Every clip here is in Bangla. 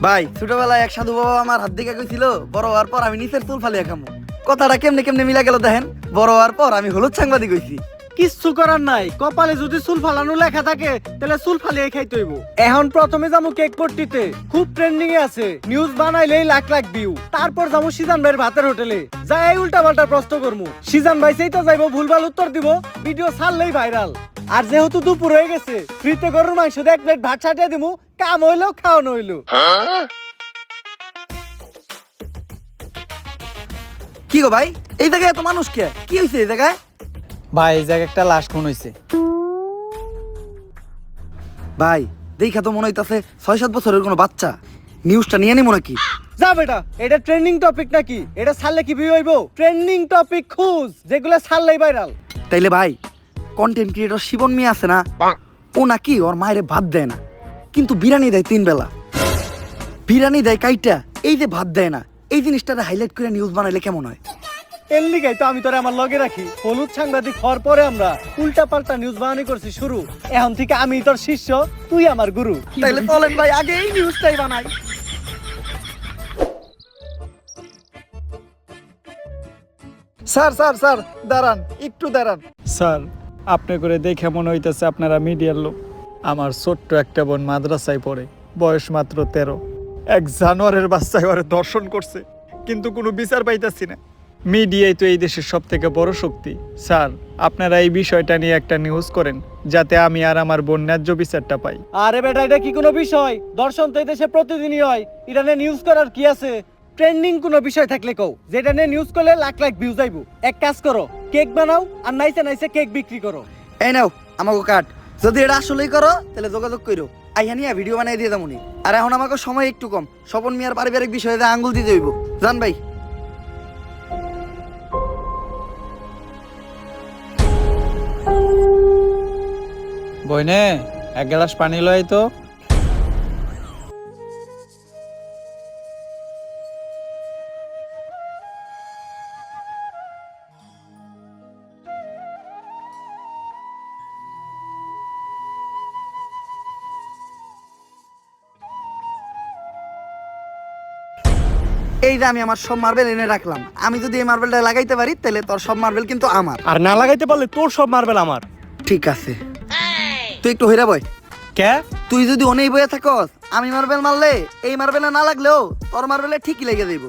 ভাই ছোটবেলায় এক সাধু বাবা আমার হাত দিকে কইছিল বড় হওয়ার পর আমি নিচের চুল ফালিয়া খামু। কথাটা কেমনে কেমনে মিলা গেল দেখেন। বড় হওয়ার পর আমি হলুদ সাংবাদিক হইছি। কিচ্ছু করার নাই, কপালে যদি চুল ফালানো লেখা থাকে তাহলে চুল ফালিয়ে খাইতে হইব। এখন প্রথমে যাবো কেক পট্টিতে, খুব ট্রেন্ডিং এ আছে, নিউজ বানাইলেই লাখ লাখ ভিউ। তারপর যাবো সিজান ভাইয়ের ভাতের হোটেলে, যাই উল্টা পাল্টা প্রশ্ন করবো। সিজান ভাই সেই তো যাইবো, ভুলভাল উত্তর দিব, ভিডিও ছাড়লেই ভাইরাল। আর যেহেতু দুপুর হয়ে গেছে, ফ্রিতে গরুর মাংস দিয়ে এক প্লেট ভাত ছাটিয়ে দিব, কাম হইলো খাওয়ানো হইলো। কি গো ভাই, এই জায়গায় এত মানুষ কে? কি হইছে এই জায়গায়? ভাই এই জায়গায় একটা লাশ খুন হইছে। ভাই দেখা তো মনে হইতাছে 6-7 বছরের কোনো বাচ্চা। নিউজটা নিয়ে নিমো নাকি? যা বেটা, এটা ট্রেন্ডিং টপিক নাকি? এটা ছাড়লে কি ভিউ হইব? ট্রেন্ডিং টপিক খুঁজ, যেগুলো ছাড়লেই ভাইরাল। তাইলে ভাই কন্টেন্ট ক্রিয়েটর শিবন মিয়া আছে না, ও নাকি ওর মায়ের ভাত দেয় না, কিন্তু বিরিয়ানি দেয় 3 বেলা। বিরিয়ানি দেয় কাইটা, এই যে ভাত দেয় না, এই জিনিসটারে হাইলাইট করে নিউজ বানাইলে কেমন হয়? এর লিগাই তো আমি তোরে আমার লগে রাখি। হলুদ সাংবাদিক হওয়ার পরে আমরা উল্টা পাল্টা নিউজ বানানি করছি শুরু। এখন থেকে আমি তোর শিষ্য, তুই আমার গুরু। তাইলে চলেন ভাই আগে এই নিউজটাই বানাই। স্যার স্যার স্যার দাঁড়ান, একটু দাঁড়ান। স্যার, আপনি করে দেখে মনে হইতেছে আপনারা মিডিয়ার লোক। আমার ছোট্ট একটা বোন মাদ্রাসায় পড়ে, বয়স মাত্র 13। এক জানোয়ারের বাচ্চায় ওরে দর্শন করছে, কিন্তু কোনো বিচার পাইতাছি না। মিডিয়াই তো এই দেশের সব থেকে বড় শক্তি। স্যার, আপনারা এই বিষয়টা নিয়ে একটা নিউজ করেন, যাতে আমি আর আমার বোন ন্যায্য বিচারটা পাই। আরে বেটা, এটা কি কোনো বিষয়? দর্শন তো এই দেশে প্রতিদিনই হয়, এটা নিয়ে নিউজ করার কি আছে? ট্রেন্ডিং কোনো বিষয় থাকলে কও, যেটা নিয়ে নিউজ করলে লাখ লাখ ভিউজ আইবো। এক কাজ করো, কেক বানাও আর নাইসে নাইসে কেক বিক্রি করো। এই নাও আমাকে কাট। যদি এটা আসলেই করো তাহলে যোগাযোগ করো, আইয়া নিয়ে ভিডিও বানাই দিয়ে যাবো। আর এখন আমাকে সময় একটু কম, স্বপন মিয়ার পারিবারিক বিষয়ে আঙ্গুল দিতে হইব। জান ভাই। বইনে এক গ্লাস পানি লয় তো। এই যে আমি আমার সব মার্বেল এনে রাখলাম, আমি যদি এই মার্বেলটা লাগাইতে পারি তাহলে তোর সব মার্বেল কিন্তু আমার। আর না লাগাইতে পারলে তোর সব মার্বেল আমার। ঠিক আছে, তুই একটু হইরা বয়। কে? তুই যদি অনেক বয়ে থাকস, আমি মার্বেল মারলে এই মার্বেলে না লাগলেও তোর মার্বেলে ঠিকই লেগে যাইব।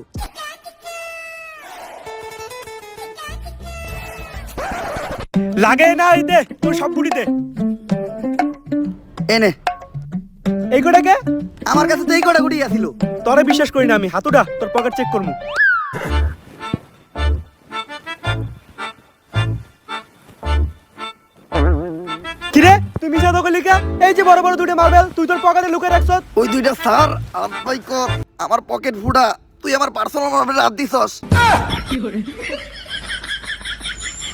লাগে না, এই দে তোর সব গুড়ি দে। এনে এই কোটাকে? আমার কাছে তো এই কটা গুটি আছিল। তোরে বিশ্বাস করি না আমি, হাতুড়া তোর পকেট চেক করবো। কিরে তুই মিছা তো করলি কে? এই যে বড় বড় দুটো মার্বেল তুই তোর পকেটে লুকিয়ে রাখছ। ওই দুইটা স্যার আই কর, আমার পকেট ফুটা। তুই আমার পার্সোনাল মার্বেলে হাত দিছস।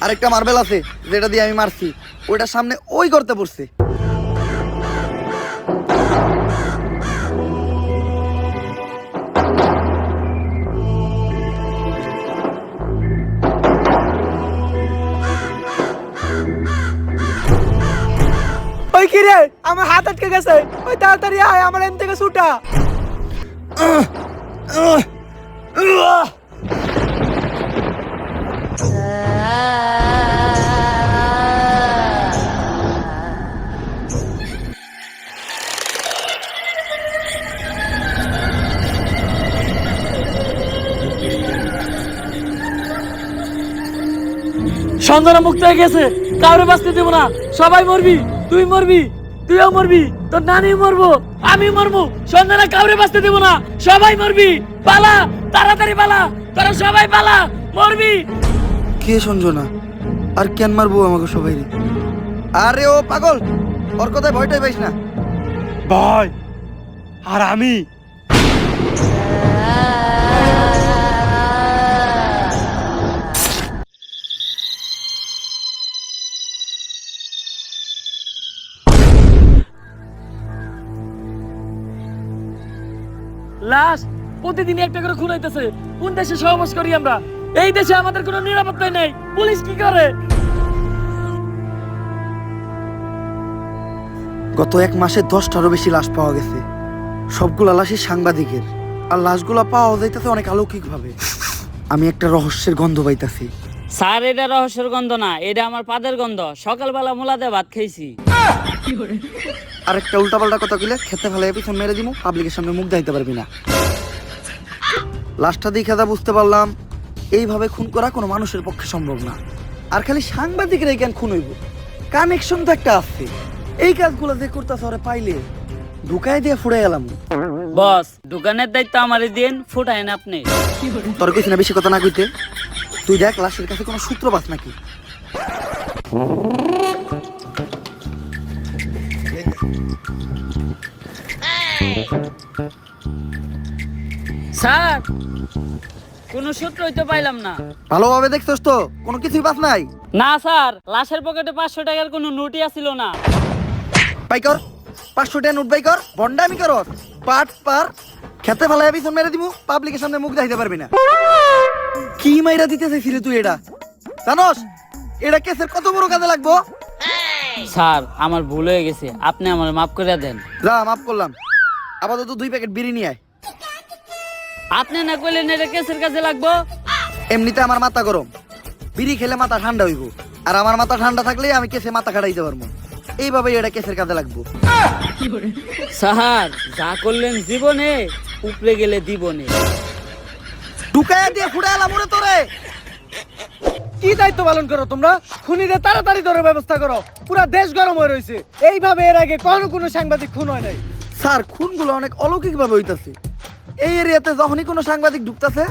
আরেকটা মার্বেল আছে যেটা দিয়ে আমি মারছি, ওইটার সামনে ওই করতে পড়ছে। ওই কিরে আমার হাত আটকে গেছে, ওই তাড়াতাড়ি আয়, আমার এম থেকে ছুটা। সন্ধানা মুক্ত হয়ে গেছে, কাউরে বাঁচতে দেবো না, সবাই মরবি, তুই মরবি, তুইও মরবি, তোর নানি মরবো, আমি মরবো, সন্ধানা কাউরে বাঁচতে দেবো না, সবাই মরবি, পালা, তাড়াতাড়ি পালা, তোরা সবাই পালা, মরবি। কে সঞ্জনা? আর কেন মারবো আমাকে সবাই? আরে ও পাগল, ওর কথায় ভয়টাই পাইস না। ভাই আর আমি লাশ প্রতিদিন একটা করে খুন হইতেছে। কোন দেশে সহবাস করি আমরা? এই দেশে আমাদের কোনো নিরাপত্তা নেই। পুলিশ কি করে? গত 1 মাসে 10টারও বেশি লাশ পাওয়া গেছে। সবগুলা লাশই সাংবাদিকের, আর লাশগুলা পাওয়া যাইতেছে অনেক অলৌকিক ভাবে। আমি একটা রহস্যের গন্ধ পাইতাছি। স্যার এটা রহস্যের গন্ধ না, এটা আমার পাদের গন্ধ। সকালবেলা মোলাতে ভাত খাইছি। আর একটা উল্টাপাল্টা কথা কইলে খেতে ফেলে পিছন মেরে দিমু, পাবলিকের সামনে মুখ দেখাইতে পারবি না। লাশটা দেখে যা বুঝতে পারলাম, এইভাবে খুন করা কোনো মানুষের পক্ষে সম্ভব না। আর খালি সাংবাদিকের এই জ্ঞান খুন হইব, কানেকশন তো একটা আছে। এই কাজগুলো যে করতেছে ওরে পাইলে ঢুকাই দিয়ে ফুড়ে গেলাম। বস, দোকানের দায়িত্ব আমারে দিন, ফুটাইন আপনি। তোর কইছি না বেশি কথা না কইতে। তুই দেখ লাশের কাছে কোনো সূত্র পাস নাকি। স্যার, কোনো সূত্রই তো পাইলাম না। ভালোভাবে দেখছস তো, কোনো কিছুই পাস নাই? না স্যার, লাশের পকেটে 500 টাকার কোনো নোটই আসিল না। বাই কর 500 টাকা নোট বাই কর, বন্ডামি কর। পাট পার খেতে ফেলায় পিছন মেরে দিমু, পাবলিকের সামনে মুখ দেখাইতে পারবি না। কি মাইরা দিতে চাইছিলি তুই এটা? জানোস এটা কেসের কত বড় কাজে লাগবো? স্যার, আমার ভুল হয়ে গেছে, আপনি আমার মাফ করে দেন। যা, মাফ করলাম। আপাতত 2 প্যাকেট বিড়ি নিয়ে আয়। আপনি না কইলেন এটা কেসের কাছে লাগবো। এমনিতে আমার মাথা গরম, বিড়ি খেলে মাথা ঠান্ডা হইব। আর আমার মাথা ঠান্ডা থাকলে আমি কেসে মাথা খাটাইতে পারবো। এইভাবেই এটা কেসের কাজে লাগবো। স্যার, যা করলেন জীবনে, উপরে গেলে দিবনে। ঢুকায় দিয়ে ফুড়ে এলাম ওরে তোরে। কি দায়িত্ব পালন করো তোমরা? খুনিদের তাড়াতাড়ি ধরে ব্যবস্থা করো, পুরো দেশ গরম হয়ে রয়েছে। এইভাবে এর আগে কোনো সাংবাদিক খুন হয় নাই। স্যার, খুনগুলো অনেক অলৌকিক ভাবে হইতাছে। এই এরিয়াতে যখনই কোনো সাংবাদিক ঢুকতাছে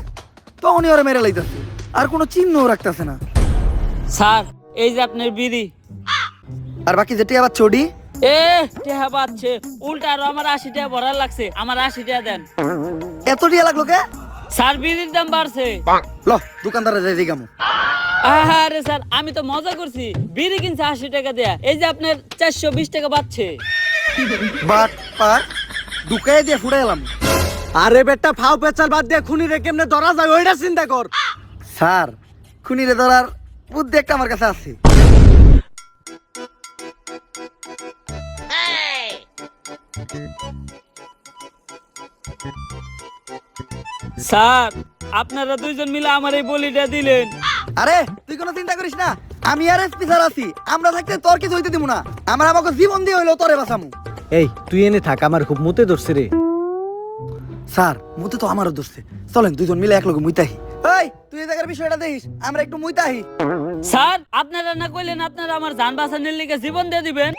তখনই ওরা মেরে লাইতাছে, আর কোনো চিহ্নও রাখতাছে না। স্যার, এই যে আপনার বিড়ি। আর বাকি যেটি আবার চডি টেহা পাচ্ছে উল্টা, আরো আমার 80 টাকা ভরার লাগছে। আমার 80 টাকা দেন। এত টিয়া লাগলো কে? স্যার, বিড়ির দাম বাড়ছে। ল দোকানদারে যাই দিগামু। আরে স্যার, আমি তো মজা করছি। বিড়ি কিনছে 80 টাকা দেয়া, এই যে আপনার 420 টাকা বাড়ছে। বাট পার ঢুকায় দিয়ে ফুড়ে এলাম। আরে বেটা, ফাও পেচাল বাদ দিয়ে খুনিরে কেমনে ধরা যায় ওইটা চিন্তা কর। স্যার, খুনিরে ধরার বুদ্ধি একটা আমার কাছে আছে। স্যার, আপনারা দুইজন মিলে আমার এই বলিটা দিলেন। আরে তুই কোনো চিন্তা করিস না, আমি আর এসপি স্যার আছি। আমরা থাকতে তোর কিছু হইতে দিব না। আমরা আমাকে জীবন দিয়ে হইলো তোরে বাঁচামু। এই তুই এনে থাক, আমার খুব মুতে ধরছে রে। স্যার, মুতে তো আমারও ধরছে। চলেন দুজন মিলে একলগে মুইতাহি। এই তুই এই জায়গার বিষয়টা দেখিস, আমরা একটু মুইতাহি। স্যার, আপনারা না কইলেন আপনারা আমার জান বাঁচানোর লিগে জীবন দিয়ে দিবেন?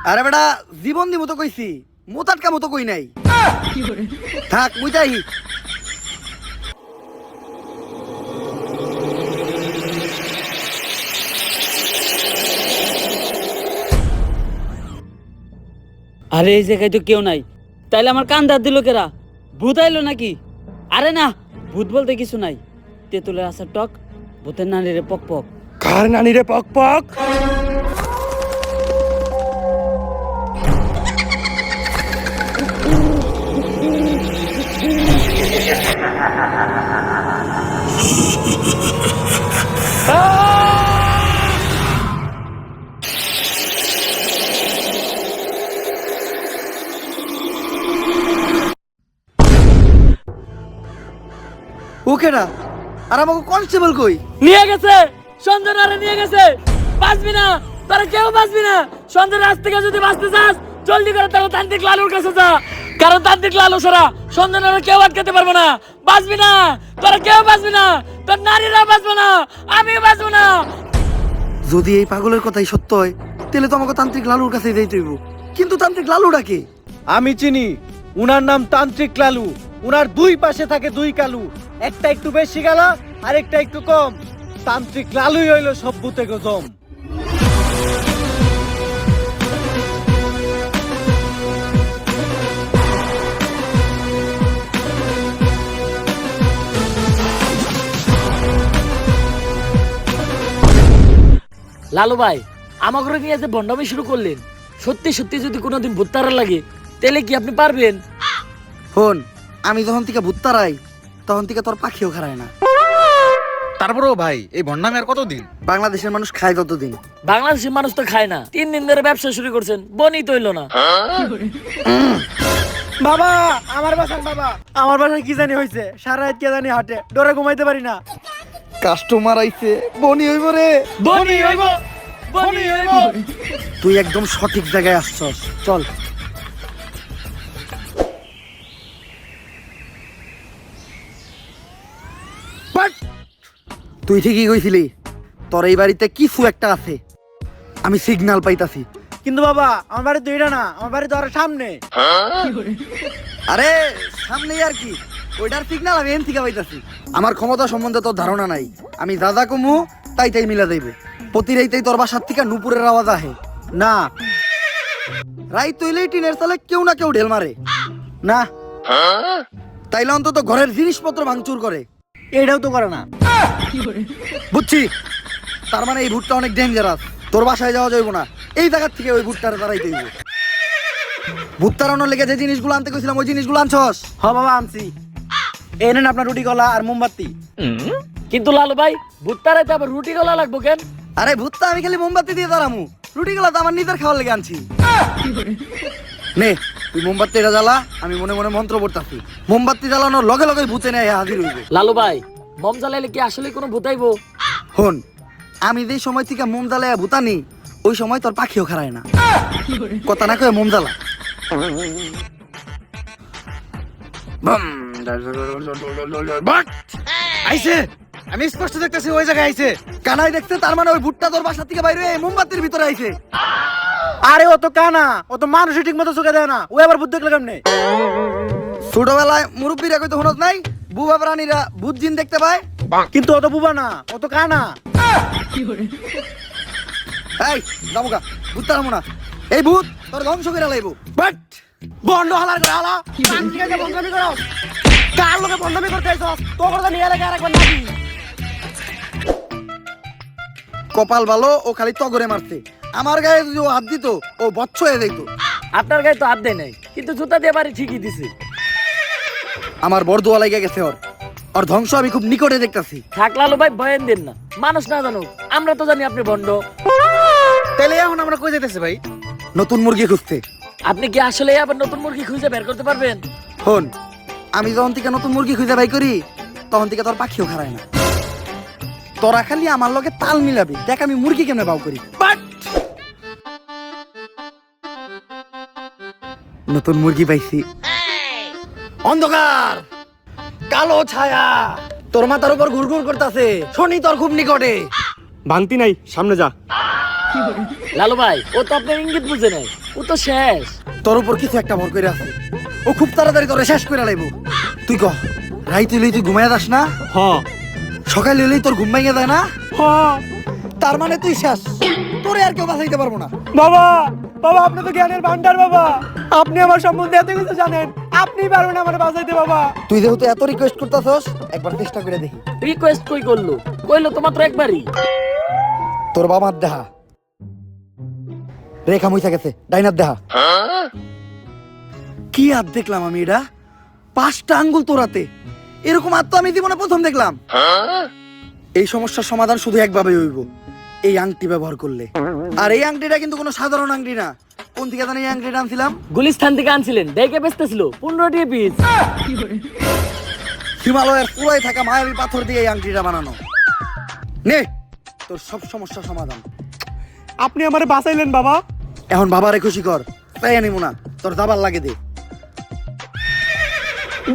আরে বেটা, জীবন দিব তো কইছি, মুতাটকা মতো কই নাই। থাক মুইতাহি। আরে এই জায়গায় তো কেউ নাই, তাইলে আমার কান দাঁত দিল কেরা? ভূত আইলো নাকি? আরে না, ভূত বলতে কিছু নাই। তেঁতুলের আসার টক, ভূতের নানিরে পক পক। কার নানি রে পক পক? ওকেরা আর আমাকে কনস্টেবল কই? নিয়ে গেছে, সঞ্জনারে নিয়ে গেছে। বাঁচবি না, তোরা কেউ বাঁচবি না। সঞ্জনার আজ থেকে যদি বাঁচতে চাস, জলদি করে তারা তান্ত্রিক লালুর কাছে যা। কারণ তান্ত্রিক লালু ছাড়া সঞ্জনারে কেউ আটকাতে পারবে না। বাঁচবি না, তোরা কেউ বাঁচবি না। তোর নারীরা বাঁচবে না, আমি বাঁচবো না। যদি এই পাগলের কথাই সত্য হয়, তাহলে তো আমাকে তান্ত্রিক লালুর কাছে যাইতে হইব। কিন্তু তান্ত্রিক লালুটা কে? আমি চিনি, উনার নাম তান্ত্রিক লালু। উনার দুই পাশে থাকে দুই কালু, একটা একটু বেশি গালা আর একটা একটু কম। তান্ত্রিক লালুই হইল সব ভূতে গজম। লালু ভাই, আমাকে নিয়ে যে বন্ডামি শুরু করলেন, সত্যি সত্যি যদি কোনোদিন ভূত তারা লাগে, তাহলে কি আপনি পারবেন? হন, আমি যখন থেকে ভূত তারাই, তখন থেকে তোর পাখিও খারায় না। তারপরেও ভাই, এই ভন্ডামি আর কতদিন? বাংলাদেশের মানুষ খায় ততদিন। বাংলাদেশের মানুষ তো খায় না। 3 দিন ধরে ব্যবসা শুরু করছেন, বনি তো হইলো না। বাবা আমার বাসান বাবা, আমার বাসায় কি জানি হয়েছে, সারা রাত কে জানি হাটে, ডরে ঘুমাইতে পারি না। কাস্টমার আইছে, বনি হইব রে। বনি হইব, বনি হইব। তুই একদম সঠিক জায়গায় আসছস, চল। বাট! তুই ঠিকই কইছিলি, তোর এই বাড়িতে কিছু একটা আছে, আমি সিগন্যাল পাইতাছি। কিন্তু বাবা আমার বাড়ি তো এটা না, আমার বাড়ি তো আরো সামনে। আরে সামনে আর কি, ওইটার সিগন্যাল আমি এন থেকে পাইতাছি। আমার ক্ষমতা সম্বন্ধে তোর ধারণা নাই, আমি দাদা কমু তাই তাই মিলা যাইব। প্রতি রাইতেই তোর বাসার থেকে নুপুরের আওয়াজ আহে না রাইত তৈলেই টিনের সালে কেউ না কেউ ঢেল মারে না, তাইলে অন্তত ঘরের জিনিসপত্র ভাঙচুর করে। এটাও তো করে না। বুঝছি, তার মানে এই ভুটটা অনেক ডেঞ্জারাস। তোর বাসায় যাওয়া যাইব না, এই জায়গার থেকে ওই ভুট্টারে দাঁড়াইতে হইব। ভুট তাড়ানোর লেগে যে জিনিসগুলো আনতে কইছিলাম ওই জিনিসগুলো আনছস? হ বাবা আনছি, এই নেন আপনার রুটি কলা আর মোমবাতি। কিন্তু লালু ভাই, ভুট্টা রাইতে আবার রুটি গলা লাগবো কেন? আরে ভুট্টা আমি খালি মোমবাতি দিয়ে দাঁড়ামু, রুটিগুলো তো আমার নিজের খাওয়ার লেগে আনছি। নে তুই মোমবাতিটা জ্বালা, আমি মনে মনে মন্ত্র পড়তাছি। মোমবাতি জ্বালানোর লগে লগে ভূতে নেয় হাজির হইবে। লালু ভাই, মম জ্বালাইলে কি আসলে কোনো ভূতাইবো? হন, আমি যেই সময় থেকে মোম জ্বালাইয়া ভূতানি ওই সময় তোর পাখিও খারায় না। কথা না কয়ে মোম জ্বালা। আইছে, আমি স্পষ্ট দেখতেছি ওই জায়গায় আইছে। কানাই দেখছে, তার মানে ওই ভুট্টা তোর বাসা থেকে বাইরে হয়ে মোমবাতির ভিতরে আইছে। আরে ও তো কানা, ও তো মানুষই ঠিক মতো চোখে দেয় না, ও আবার বুদ্ধি দেখলে কেমনে? ছোটবেলায় মুরব্বীরা কইতে শুনত নাই, বুবা প্রাণীরা ভূত জিন দেখতে পায়। কিন্তু ও তো বুবা না, ও তো কানা। এই যাবো ভূত তাড়ামো না, এই ভূত তোর ধ্বংস করে লাইব। বাট বন্ধ হালার করে হালা, শান্তি কাজে বন্ধমি করো। কার লোকে বন্ধমি করতে আইছস? তোর কথা নিয়ে লাগে আরেকবার নাকি? কপাল ভালো, ও খালি তগরে মারছে। আমার গায়ে যদি ও হাত দিত ও বচ্চ হয়ে যাইতো। আপনার গায়ে তো হাত দেয় নাই, কিন্তু জুতা দিয়ে বাড়ি ঠিকই দিছে। আমার বরদোয়া লেগে গেছে ওর, ওর ধ্বংস আমি খুব নিকটে দেখতাছি। থাক লালু ভাই, ভয়েন দেন না, মানুষ না জানুক, আমরা তো জানি আপনি ভণ্ড। তাইলে এখন আমরা কই যাইতেছি ভাই? নতুন মুরগি খুঁজতে। আপনি কি আসলে আবার নতুন মুরগি খুঁজে বের করতে পারবেন? হন, আমি যখন থেকে নতুন মুরগি খুঁজে বাই করি তখন থেকে তোর পাখিও খারায় না। তোরা খালি আমার লগে তাল মিলাবি, দেখ আমি মুরগি কেমনে বাউ করি। বাট নতুন মুরগি পাইছি। অন্ধকার, কালো ছায়া তোর মাথার উপর ঘুরঘুর করতেছে, শনি তোর খুব নিকটে। ভাঙতি নাই, সামনে যা। লালু ভাই, ও তো আপনার ইঙ্গিত বুঝে নাই, ও তো শেষ। তোর উপর কিছু একটা ভর করে আছে, ও খুব তাড়াতাড়ি তোরে শেষ করে লাইব। তুই কহ, রাইতে হইলেই তুই ঘুমাইয়া যাস না? হ্যাঁ সকালে হইলেই তোর ঘুম ভেঙে যায় না? হ্যাঁ। তার মানে তুই শেষ, তোরে আর কেউ বাঁচাইতে পারবো না। বাবা, বাবা আপনি তো জ্ঞানের ভান্ডার বাবা, আপনি আমার সম্বন্ধে এত কিছু জানেন, আপনি পারবেন আমার বাঁচাইতে বাবা। তুই যেহেতু এত রিকোয়েস্ট করতেছস, একবার চেষ্টা করে দেখি। রিকোয়েস্ট কই করলো? কইলো তো মাত্র একবারই। তোর বাবার দেহা রেখা মুইসা গেছে, ডাইনার দেহা। কি হাত দেখলাম আমি, এটা 5টা আঙ্গুল তোরাতে, এরকম হাত তো আমি জীবনে প্রথম দেখলাম। এই সমস্যার সমাধান শুধু একভাবে হইব, এই আংটি ব্যবহার করলে। আর এই আংটিটা কিন্তু কোনো সাধারণ আংটি না। কোন থেকে জানি এই আংটিটা আনছিলাম? গুলিস্তান থেকে আনছিলেন, দেখে বেচতেছিল 15 পিস। হিমালয়ের পুরাই থাকা মায়াবী পাথর দিয়ে এই আংটিটা বানানো। নে তোর সব সমস্যার সমাধান। আপনি আমারে বাঁচাইলেন বাবা। এখন বাবারে খুশি কর, তাই আনিমু না, তোর দাবার লাগে দে।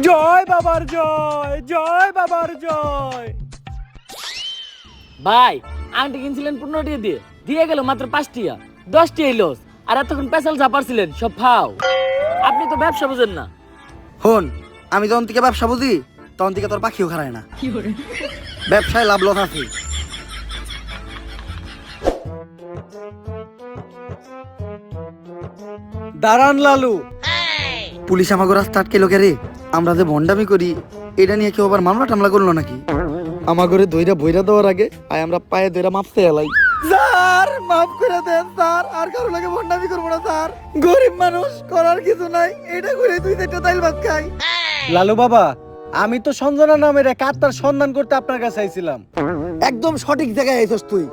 জয় বাবার জয়, জয় বাবার জয়। ভাই, আংটি কিনছিলেন 15 দিয়ে, দিয়ে গেল মাত্র 5 টিয়া, 10 টিয়াই লস। আর এতক্ষণ পেশাল চাপারছিলেন, সব ফাও। আপনি তো ব্যবসা বুঝেন না। হন, আমি যখন থেকে ব্যবসা বুঝি তখন থেকে তোর পাখিও খারায় না। ব্যবসায় লাভ লস আছে। দাঁড়ান লালু। পুলিশ আমাকে রাস্তা আটকে লোকে রে, আমরা যে ভন্ডামি করি এটা নিয়ে কেউ আবার মামলা টামলা করলো নাকি? আমার ঘরে দইরা বইরা দেওয়ার আগে আয় আমরা পায়ে দইরা মাপতে এলাই। স্যার মাফ করে দেন স্যার, আর কারো লাগে ভন্ডামি করবো না স্যার। গরিব মানুষ, করার কিছু নাই, এটা করে 2-4টা তাইল ভাত খাই। লালু বাবা, আমি তো সঞ্জনা নামের এক আত্মার সন্ধান করতে আপনার কাছে আইছিলাম। একদম সঠিক জায়গায় আইছস তুই।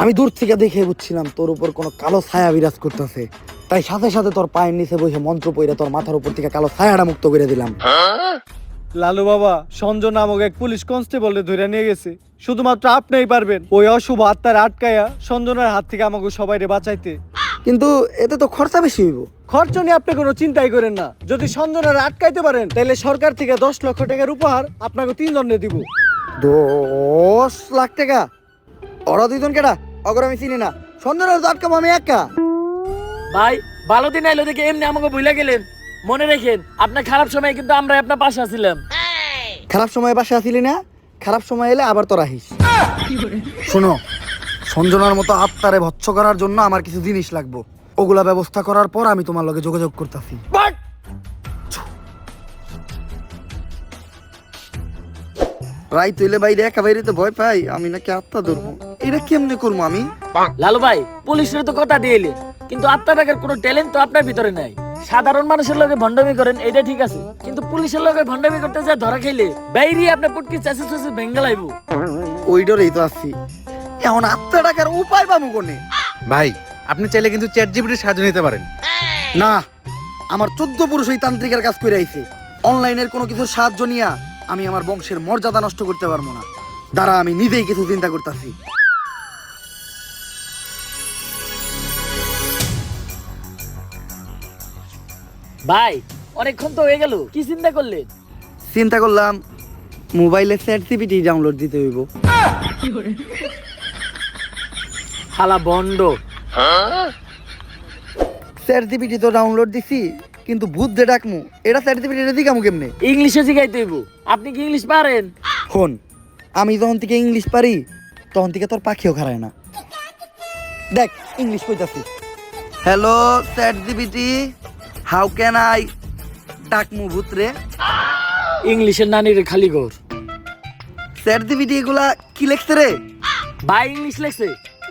আমি দূর থেকে দেখে বুঝছিলাম তোর উপর কোনো কালো ছায়া বিরাজ করতেছে। তাই সাথে সাথে তোর পায়ের নিচে বসে মন্ত্র পইরা তোর মাথার উপর থেকে কালো ছায়াটা মুক্ত করে দিলাম। লালু বাবা, সঞ্জয় নামক এক পুলিশ কনস্টেবলে ধরে নিয়ে গেছে। শুধুমাত্র আপনিই পারবেন ওই অশুভ আত্মার আটকায়া সঞ্জনের হাত থেকে আমাকে সবাইরে বাঁচাইতে। কিন্তু এতে তো খরচা বেশি হইব। খরচ নিয়ে আপনি কোনো চিন্তাই করেন না। যদি সঞ্জনের আটকাইতে পারেন তাহলে সরকার থেকে 10 লক্ষ টাকার উপহার আপনাকে 3 জনে দিব। 10 লাখ টাকা? ওরা 2 জন কেডা? অগর আমি চিনি না। সন্ধ্যের আটকাবো আমি একা? ভাই ভালো দিন আইলো দেখে এমনি আমাকে ভুলে গেলেন। মনে রাখেন আপনার খারাপ সময় কিন্তু আমরা আপনার পাশে আছিলাম। খারাপ সময় বাসে আসিলি না? খারাপ সময় এলে আবার তোরা আহিস। শোনো, সঞ্জনার মতো আত্মারে ভৎস করার জন্য আমার কিছু জিনিস লাগবে। ওগুলা ব্যবস্থা করার পর আমি তোমার লগে যোগাযোগ করতেছি। রাই তুইলে বাইরে একা বাইরে তো ভয় পাই। আমি নাকি আত্মা ধরবো, এটা কেমনে করবো আমি? লালু ভাই পুলিশের তো কথা দিয়ে এলেন, কিন্তু আত্মা টাকার কোনো ট্যালেন্ট তো আপনার ভিতরে নাই। সাধারণ মানুষের লগে ভণ্ডামি করেন এটা ঠিক আছে, কিন্তু পুলিশের লগে ভণ্ডামি করতে যা ধরা খাইলে বাইরে আপনার পুটকি চাষে চাষে ভেঙ্গে লাইব। ওই ডরেই তো আসছি। এখন আত্মা টাকার উপায় পাবো কোনে? ভাই, আপনি চাইলে কিন্তু চ্যাট জিপিটির সাহায্য নিতে পারেন। না, আমার 14 পুরুষ ওই তান্ত্রিকের কাজ করে আইছে। অনলাইনের কোনো কিছু সাহায্য নিয়া আমি আমার বংশের মর্যাদা নষ্ট করতে পারবো না। দাঁড়া, আমি নিজেই কিছু চিন্তা করতেছি। ভাই অনেকক্ষণ তো হয়ে গেল, কি চিন্তা করলেন? চিন্তা করলাম মোবাইলে চ্যাট জিপিটি ডাউনলোড দিতে হইব। হালা বন্ড। চ্যাট জিপিটি তো ডাউনলোড দিছি, কিন্তু ভূত দে ডাকমু, এটা চ্যাট জিপিটি দিকামু কেমনে? ইংলিশে শিখাইতে হইব। আপনি কি ইংলিশ পারেন? শোন, আমি যখন থেকে ইংলিশ পারি তখন থেকে তোর পাখিও খারায় না। দেখ ইংলিশ কইতাছি। Hello chat GPT, how can I ডাকমু ভূত রে? ইংলিশের নানির খালি ঘর। চ্যাট জিপিটি এগুলা কি লেখছে রে? ভাই ইংলিশ লেখছে।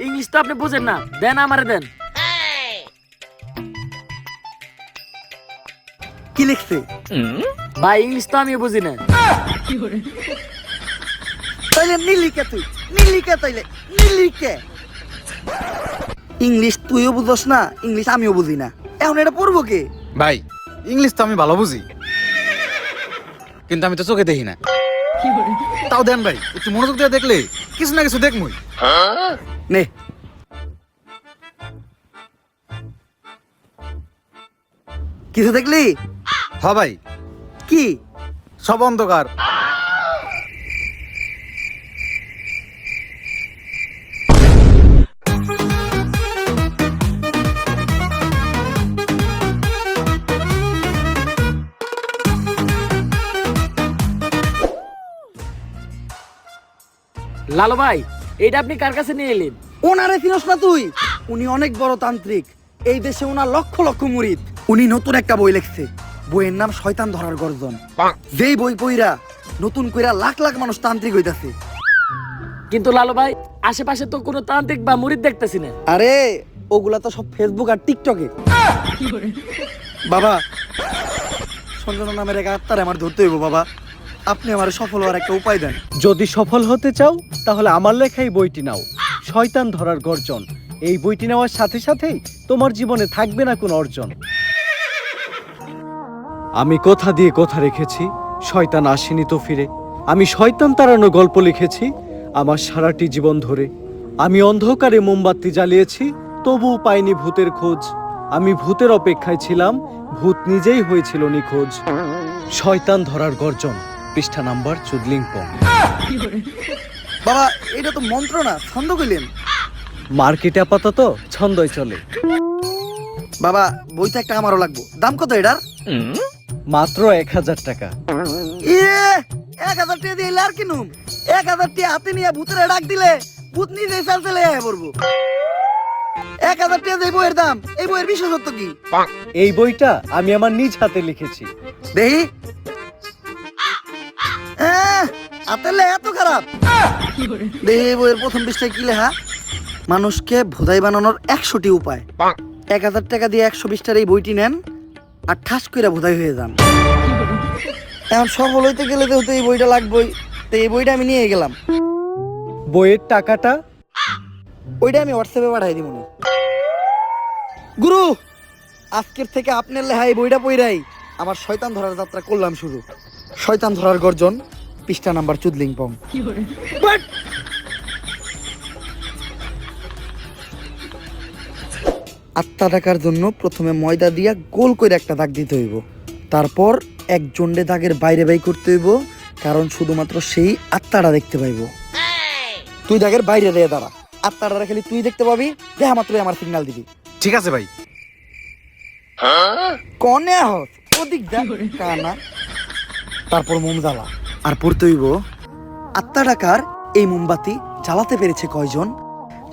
ইংলিশ তো আপনি বুঝেন না, দেন আমারে দেন। কি লিখছে? ভাই ইংলিশ তো আমিও বুঝি না। তাইলে নীলিকে তুই নীলিকে, তাইলে নীলিকে। ইংলিশ তুইও বুঝস না, ইংলিশ আমিও বুঝি না, এখন এটা পড়বো কে? ভাই, ইংলিশ তো আমি ভালো বুঝি, কিন্তু আমি তো চোখে দেখি না। তাও দেন ভাই, একটু মনোযোগ দিয়ে দেখলে কিছু না কিছু দেখমই। নে, কিছু দেখলি? হ্যাঁ ভাই, কি? সব অন্ধকার। লালু ভাই এটা আপনি কার কাছে নিয়ে এলেন? ওনারে চিনস না তুই? উনি অনেক বড় তান্ত্রিক। এই দেশে ওনার লক্ষ লক্ষ মুরিদ। উনি নতুন একটা বই লিখছে, বইয়ের নাম শয়তান ধরার গর্জন। যেই বই পইরা নতুন কইরা লাখ লাখ মানুষ তান্ত্রিক হইতাছে। কিন্তু লালু ভাই আশেপাশে তো কোনো তান্ত্রিক বা মুরিদ দেখতেছি না। আরে ওগুলা তো সব ফেসবুক আর টিকটকে। বাবা, সঞ্জনা নামের এক আত্মারে আমার ধরতে হইব। বাবা, আপনি আমার সফল হওয়ার একটা উপায় দেন। যদি সফল হতে চাও তাহলে আমার লেখা এই বইটি নাও, শয়তান ধরার গর্জন। এই বইটি নেওয়ার সাথে সাথেই তোমার জীবনে থাকবে না কোনো অর্জন। আমি কথা দিয়ে কথা রেখেছি, শয়তান আসেনি তো ফিরে। আমি শয়তান তাড়ানো গল্প লিখেছি আমার সারাটি জীবন ধরে। আমি অন্ধকারে মোমবাতি জ্বালিয়েছি, তবুও পাইনি ভূতের খোঁজ। আমি ভূতের অপেক্ষায় ছিলাম, ভূত নিজেই হয়েছিল নিখোঁজ। শয়তান ধরার গর্জন, পৃষ্ঠা নাম্বার চুদলিংপং। বাবা, এটা তো মন্ত্র না, ছন্দ কইলেন। মার্কেটে আপাতত ছন্দই চলে। বাবা, বইটা একটা আমারও লাগবো। দাম কত এটার? মাত্র 1000 টাকা। 1000 টাকা দিয়ে আর কিনুম? 1000 টাকা হাতে নিয়ে ভূতের ডাক দিলে ভূত নিজেই চালচেলে আয়া পড়বো। 1000 টাকা দিয়ে বইয়ের দাম, এই বইয়ের বিশেষত্ব কি? এই বইটা আমি আমার নিজ হাতে লিখেছি। দেখি। হাতের লেখা এত খারাপ? দেখি বইয়ের প্রথম পৃষ্ঠায় কি লেখা? মানুষকে ভোদাই বানানোর 100টি উপায়। 1000 টাকা দিয়ে 120 টার এই বইটি নেন আর ঠাস কইরা ভোদাই হয়ে যান। এখন সফল হইতে গেলে তো এই বইটা লাগবেই, তো এই বইটা আমি নিয়ে গেলাম। বইয়ের টাকাটা? ওইটা আমি হোয়াটসঅ্যাপে পাঠাই দিব। গুরু, আজকের থেকে আপনার লেহাই বইটা পইরাই আমার শয়তান ধরার যাত্রা করলাম শুরু। শয়তান ধরার গর্জন, পৃষ্ঠা নাম্বার চুদলিং পং। আত্মা ডাকার জন্য প্রথমে ময়দা দিয়া গোল করে একটা দাগ দিতে হইব, তারপর এক জন্ডে দাগের বাইরে বাই করতে হইব, কারণ শুধুমাত্র সেই আত্মাটা দেখতে পাইব। তুই দাগের বাইরে দিয়ে দাঁড়া, আত্মাটা খালি তুই দেখতে পাবি, দেখা মাত্রই আমার সিগন্যাল দিবি। ঠিক আছে ভাই। কনে হস ওদিক দেখ কানা। তারপর মোম জ্বালা আর পড়তে হইব, আত্মা ডাকার এই মোমবাতি জ্বালাতে পেরেছে কয়জন,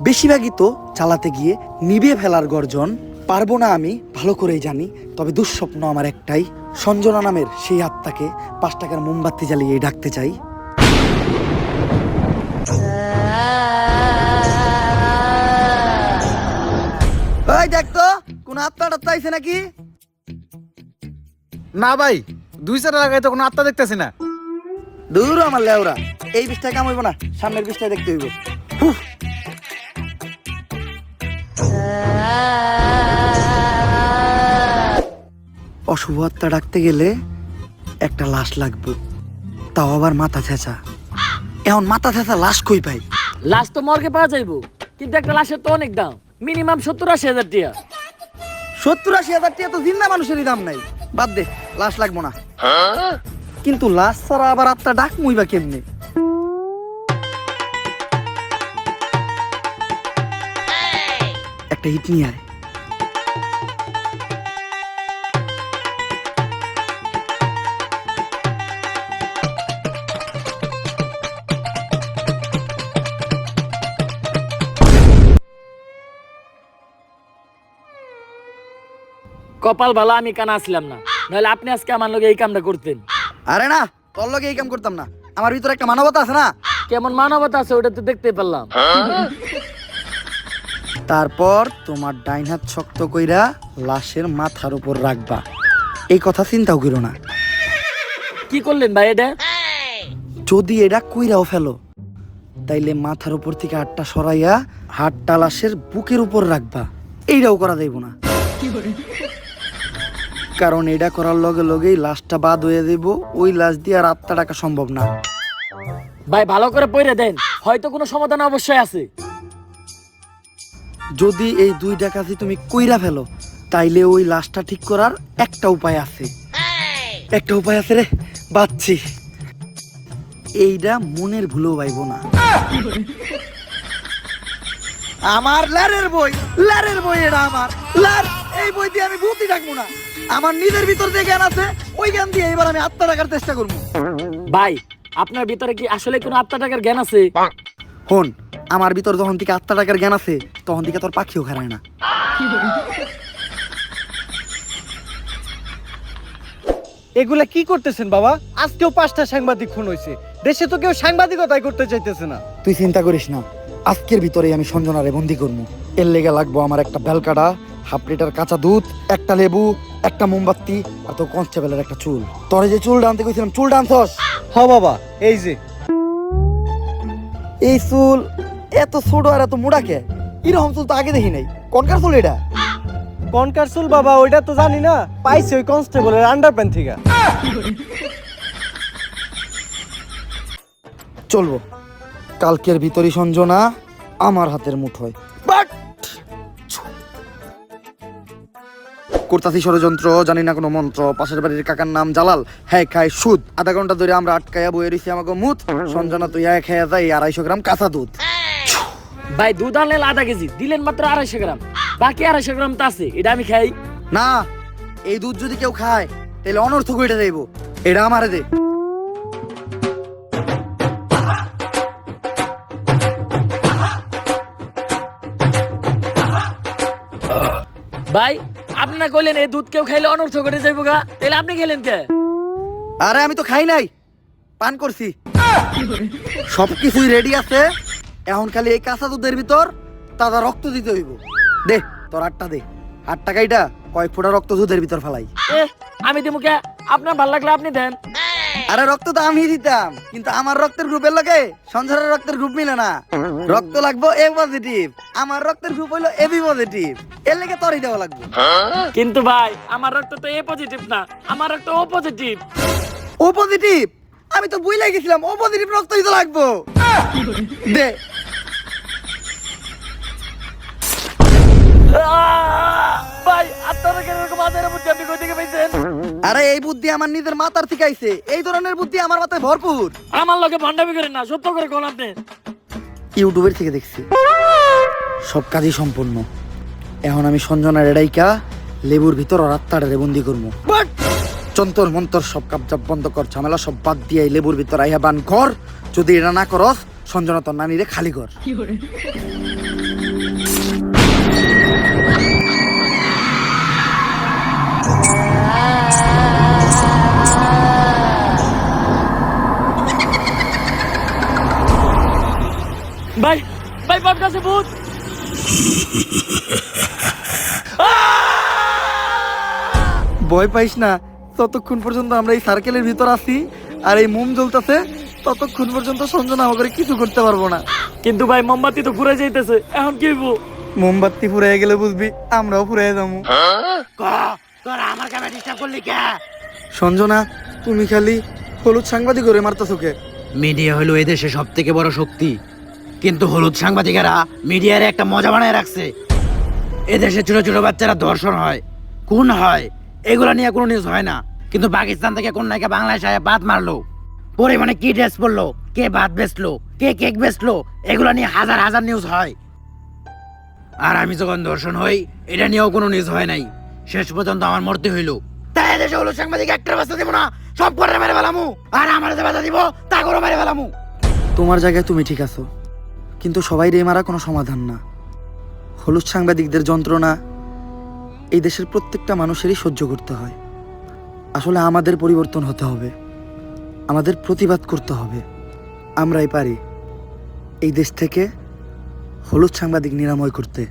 বেশিরভাগই তো চালাতে গিয়ে নিভে ফেলার গর্জন। পারবো না আমি ভালো করেই জানি, তবে দুঃস্বপ্ন আমার একটাই, সঞ্জনা নামের সেই আত্মাকে 5 টাকার মোমবাতি জ্বালিয়ে ডাকতে চাই। ওই দেখ তো কোন আত্মাটা চাইছে নাকি? না ভাই, 2-4 লাগাই তো কোনো আত্মা দেখতেছি না। দূর আমার লেওরা, এই বিষটায় কাম হইব না, সামনের বিষটায় দেখতে হইব। হুফ। অশুভ আত্মা ডাকতে গেলে একটা লাশ লাগবে, তাও আবার মাথা ছেঁচা। এখন মাথা ছেঁচা লাশ কই পাই? লাশ তো মর্গে পাওয়া যাইবো, কিন্তু একটা লাশের তো অনেক দাম, মিনিমাম 70-80 হাজার টাকা। 70-80 হাজার টাকা তো জিন্দা মানুষেরই দাম নাই। বাদ দে, লাশ লাগবো না। কিন্তু লাশ ছাড়া আবার আত্মা ডাক মুইবা কেমনে? একটা হিট নিয়ে আয়। কপাল ভালো আমি কানা আসলাম না, নাহলে আপনি আজকে আমার লগে এই কামটা করতেন। আরে না, তোর লগে এই কাম করতাম না, আমার ভিতরে একটা মানবতা আছে না। কেমন মানবতা আছে ওটা তো দেখতে পারলাম। তারপর তোমার ডাইন হাত শক্ত কইরা লাশের মাথার উপর রাখবা, এই কথা চিন্তাও করো না। কি করলেন ভাই এটা? যদি এটা কইরাও ফেলো, তাইলে মাথার উপর থেকে হাতটা সরাইয়া হাতটা লাশের বুকের উপর রাখবা, এইটাও করা যাইব না। কারণ এটা করার লগে লগেই লাশটা বাদ হয়ে দেব, ওই লাশ দিয়ে আর আত্মা ডাকা সম্ভব না। ভাই ভালো করে পড়ে দেন, হয়তো কোনো সমাধান অবশ্যই আছে। যদি এই 2টা কাজই তুমি কইরা ফেলো, তাইলে ওই লাশটা ঠিক করার একটা উপায় আছে। একটা উপায় আছে রে, বাচ্চি। এইটা মনের ভুলেও পাইব না। আমার লারের বই, লারের বই এটা আমার লার। এই বই দিয়ে আমি ভূতই ডাকবো না, আমার নিজের ভিতর যে জ্ঞান আছে ওই জ্ঞান দিয়ে এবার আমি আত্মা ডাকার চেষ্টা করবো। ভাই আপনার ভিতরে কি আসলে কোনো আত্মা টাকার জ্ঞান আছে? হন, আমার ভিতর যখন থেকে আত্মা ডাকার জ্ঞান আছে, তখন থেকে তোর পাখিও খারায় না। এগুলা কি করতেছেন বাবা? আজকেও 5টা সাংবাদিক খুন হয়েছে, দেশে তো কেউ সাংবাদিকতাই করতে চাইতেছে না। তুই চিন্তা করিস না, আজকের ভিতরেই আমি সঞ্জনারে বন্দি করবো। এর লেগে লাগবো আমার একটা বেলকাটা, 1/2 লিটার কাঁচা দুধ, একটা লেবু, একটা মোমবাতি, আর তো কনস্টেবলের একটা চুল। তোরে যে চুল আনতে কইছিলাম, চুল আনছস? হ বাবা, এই যে এই চুল এত ছোট আর এত মোটা কে? এরকম চুল তো আগে দেখি নাই। কোনকার চুল এটা? কনকার চুল বাবা, ওইটা তো জানি না, পাইছে ওই কনস্টেবলের আন্ডারপ্যান্ট থেকে। চলবো, কালকের ভিতরই সঞ্জনা আমার হাতের মুঠোয়। করতাছি ষড়যন্ত্র, জানি না কোনো মন্ত্র। পাশের বাড়ির কাকার নাম জালাল, হ্যাঁ খায় সুদ। আধা ঘন্টা ধরে আমরা আটকাইয়া বয়ে রয়েছি আমাকে মুত। সঞ্জনা তুই খেয়ে যাই 250 গ্রাম কাঁচা দুধ। ভাই দুধ আনলেন 1/2 কেজি, দিলেন মাত্র 250 গ্রাম, বাকি 250 গ্রাম তো আছে, এটা আমি খাই না। এই দুধ যদি কেউ খায় তাহলে অনর্থক হইতে যাইব, এটা আমারে দে। ভাই আপনি না কইলেন এই দুধ কেউ খাইলে অনর্থ করে যাইব গা, তাহলে আপনি খেলেন কে? আরে আমি তো খাই নাই, পান করছি। সবকিছুই রেডি আছে, এখন খালি এই কাঁচা দুধের ভিতর তাজা রক্ত দিতে হইব। দে তোর 8টা দে, 8 টাকাইটা কয়েক ফোঁটা রক্ত দুধের ভিতর ফেলাই। আমি দেবো কে? আপনার ভালো লাগলে আপনি দেন। আরে রক্ত তো আমি দিতাম, কিন্তু আমার রক্তের গ্রুপের লগে সঞ্জনার রক্তের গ্রুপ মিলে না। রক্ত লাগবো এ পজিটিভ, আমার রক্তের গ্রুপ হইলো এবি পজিটিভ, এর লেগে তরই দেওয়া লাগবে। কিন্তু ভাই আমার রক্ত তো এ পজিটিভ না, আমার রক্ত ও পজিটিভ। ও পজিটিভ? আমি তো বুঝলাই গেছিলাম ও পজিটিভ রক্তই তো লাগবো। দে। ভাই আপনারা কেন এরকম আদের বুদ্ধি আপনি কই থেকে পাইছেন? আরে এই বুদ্ধি আমার নিজের মাথার থেকে আইছে, এই ধরনের বুদ্ধি আমার মাথায় ভরপুর। আমার লগে ভণ্ডামি করেন না, সত্য করে কোন আপনি। ইউটিউবের থেকে দেখছি, সব কাজই সম্পূর্ণ। এখন আমি সঞ্জনার এডাইকা লেবুর ভিতর রাত্তাড়ে বন্দি করবো। চন্তর মন্তর সব কাপজাপ বন্ধ কর, ঝামেলা সব বাদ দিয়ে এই লেবুর ভিতর আইয়া বান কর। যদি এটা না করস সঞ্জনা তোর নানিরে খালি কর। ভাই ভাই বাপ কাছে ভূত। ভয় পাইস না, ততক্ষণ পর্যন্ত আমরা এই সার্কেলের ভিতর আছি আর এই মোম জ্বলতেছে, ততক্ষণ পর্যন্ত সঞ্জনা আমাকে কিছু করতে পারবো না। কিন্তু ভাই মোমবাতি তো ঘুরে যাইতেছে, এখন কি হইব? মোমবাতি ফুরাই গেলে বুঝবি আমরাও ফুরাই যাবো। সঞ্জনা, তুমি খালি হলুদ সাংবাদিক করে মারতেছো কে? মিডিয়া হলো এদেশে সব থেকে বড় শক্তি, কিন্তু হলুদ সাংবাদিকেরা মিডিয়ার একটা মজা বানায় রাখছে। এদেশে ছোট ছোট বাচ্চারা ধর্ষণ হয়, খুন হয়, এগুলা নিয়ে কোনো নিউজ হয় না। কিন্তু পাকিস্তান থেকে কোন নায়িকা বাংলাদেশে আয়া বাদ মারলো, পরিমাণে কি ড্রেস পরলো, কে ভাত বেচলো, কে কেক বেচলো, এগুলা নিয়ে হাজার হাজার নিউজ হয়। আর আমি যখন ধর্ষণ হই, এটা নিয়েও কোনো নিউজ হয় নাই। শেষ পর্যন্ত আমার মরতে হইলো। তাই এদেশে হলুদ সাংবাদিক একটা বাচ্চা দিব না, সব করে মেরে ফেলামু। আর আমার যে বাধা দিব তা করে মেরে ফেলামু। তোমার জায়গায় তুমি ঠিক আছো, কিন্তু সবাই রে মারা কোনো সমাধান না। হলুদ সাংবাদিকদের যন্ত্রণা এই দেশের প্রত্যেকটা মানুষেরই সহ্য করতে হয়। আসলে আমাদের পরিবর্তন হতে হবে, আমাদের প্রতিবাদ করতে হবে। আমরাই পারি এই দেশ থেকে হলুদ সাংবাদিক নিরাময় করতে,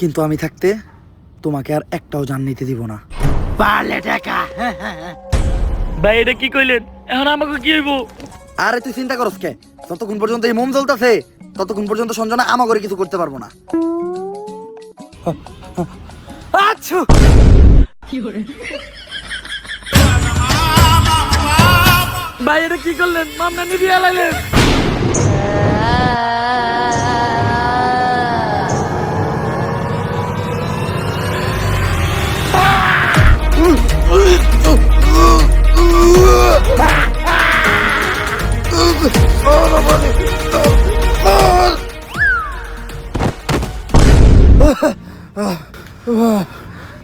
কিন্তু আমি থাকতে তোমাকে আর একটাও জান নিতে দিব না। পারলে টাকা। ভাই এটা কি কইলেন? এখন আমাকে কি হইব? আরে তুই চিন্তা করস কে? যতক্ষণ পর্যন্ত এই মোম জ্বলতেছে ততক্ষণ পর্যন্ত সঞ্জনা আমাকে কিছু করতে পারবো না। আচ্ছা ভাই এটা কি করলেন? মামলা নিয়ে আলাইলেন।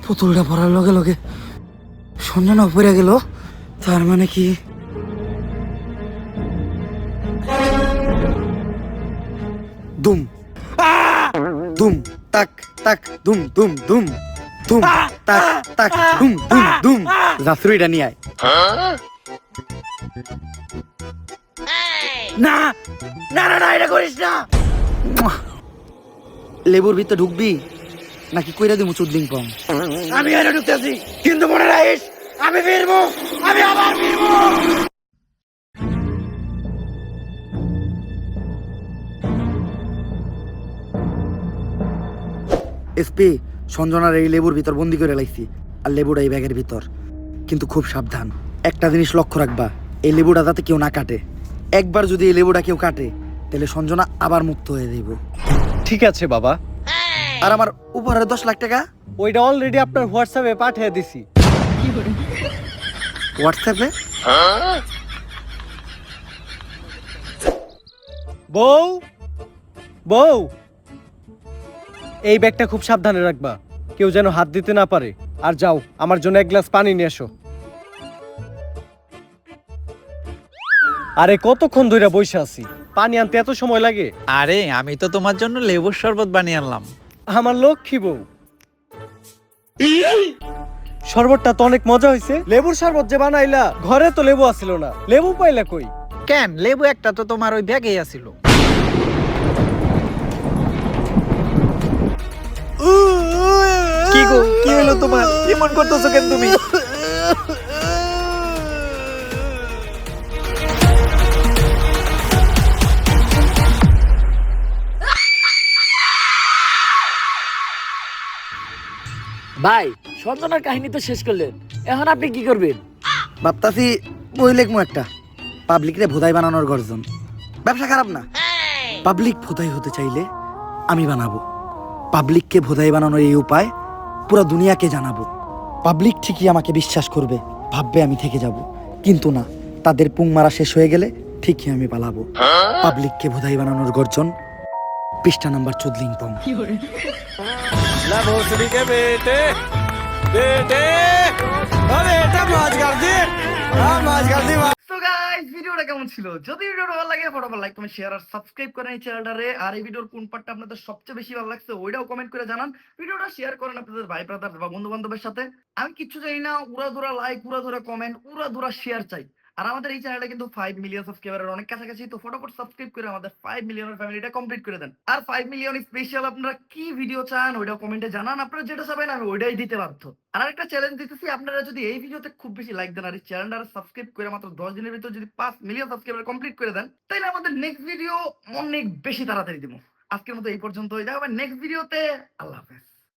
পুতুলটা পড়ার লগে লগে সঞ্জনা পড়ে গেল, তার মানে কি দুম দুম তাক তাক দুম দুম দুম দুম তাক তাক দুম দুম দুম। জাফরিটা নিয়ে আয়। না না না না, এটা করিস না। লেবুর ভিতরে ঢুকবি নাকি কইরা দিমু চুদলিং পং? আমি এনে ঢুকতেছি, কিন্তু মনে রাখিস আমি ফিরবো, আমি আবার ফিরবো। এসপি, সঞ্জনার এই লেবুর ভিতর বন্দি করে লাইছি, আর লেবুটা এই ব্যাগের ভিতর। কিন্তু খুব সাবধান, একটা জিনিস লক্ষ্য রাখবা, এই লেবুটা যাতে কেউ না কাটে। একবার যদি এই লেবুটা কেউ কাটে তাহলে সঞ্জনা আবার মুক্ত হয়ে যাইব। ঠিক আছে বাবা, আর আমার উপহারের 10 লাখ টাকা ওইটা অলরেডি আপনার হোয়াটসঅ্যাপে পাঠিয়ে দিছি। হোয়াটসঅ্যাপে? বউ বউ, এই ব্যাগটা খুব সাবধানে রাখবা, কেউ যেন হাত দিতে না পারে। আর যাও, আমার জন্য এক গ্লাস পানি নিয়ে এসো। আরে কতক্ষণ ধরে বসে আছি, পানি আনতে এত সময় লাগে? আরে আমি তো তোমার জন্য লেবুর শরবত বানিয়ে আনলাম। আমার লক্ষ্মী বউ, শরবতটা তো অনেক মজা হয়েছে। লেবুর শরবত যে বানাইলা, ঘরে তো লেবু আসিল না, লেবু পাইলা কই? কেন, লেবু একটা তো তোমার ওই ব্যাগেই আছিল। কি গো, কি হলো তোমার? এমন করতেছো কেন তুমি? ভাই সঞ্জনার কাহিনী তো শেষ করলেন, এখন আপনি কি করবেন? ভাবতাছি বই লেখমু একটা, পাবলিক রে ভোদাই বানানোর গর্জন। ব্যবসা খারাপ না, পাবলিক ভোদাই হতে চাইলে আমি বানাবো। পাবলিককে ভোদাই বানানোর এই উপায় পুরো দুনিয়াকে জানাবো। পাবলিক ঠিকই আমাকে বিশ্বাস করবে, ভাববে আমি থেকে যাব, কিন্তু না, তাদের পুং মারা শেষ হয়ে গেলে ঠিকই আমি পালাবো। পাবলিককে ভোদাই বানানোর গর্জন, পৃষ্ঠা নাম্বার 14 ভিডিওটা কেমন ছিল? যদি ভিডিওটা ভালো লাগে ফটোফট লাইক কমেন্ট শেয়ার আর সাবস্ক্রাইব করেন এই চ্যানেলটারে। আর এই ভিডিওর কোন পার্টটা আপনাদের সবচেয়ে বেশি ভালো লাগছে ওইটাও কমেন্ট করে জানান। ভিডিওটা শেয়ার করেন আপনাদের ভাই ব্রাদার বা বন্ধু বান্ধবের সাথে। আমি কিচ্ছু চাই না, উড়াধুরা লাইক, উড়াধুরা কমেন্ট, উড়াধুরা শেয়ার চাই। আর আমাদের এই চ্যানেলটা কিন্তু 5 মিলিয়ন সাবস্ক্রাইবারের অনেক কাছাকাছি, তো ফটোফট সাবস্ক্রাইব করে আমাদের 5 মিলিয়নের ফ্যামিলিটা কমপ্লিট করে দেন। আর 5 মিলিয়ন স্পেশাল আপনারা কি ভিডিও চান ওইটাও কমেন্টে জানান। আপনারা যেটা চাবেন আমি ওইটাই দিতে বাধ্য। আর একটা চ্যালেঞ্জ দিতেছি, আপনারা যদি এই ভিডিওতে খুব বেশি লাইক দেন আর এই চ্যানেলটা সাবস্ক্রাইব করে মাত্র 10 দিনের ভিতর যদি 5 মিলিয়ন সাবস্ক্রাইবার কমপ্লিট করে দেন, তাহলে আমাদের নেক্সট ভিডিও অনেক বেশি তাড়াতাড়ি দিব। আজকের মতো এই পর্যন্তই, দেখা হবে নেক্সট ভিডিওতে। আল্লাহ হাফেজ।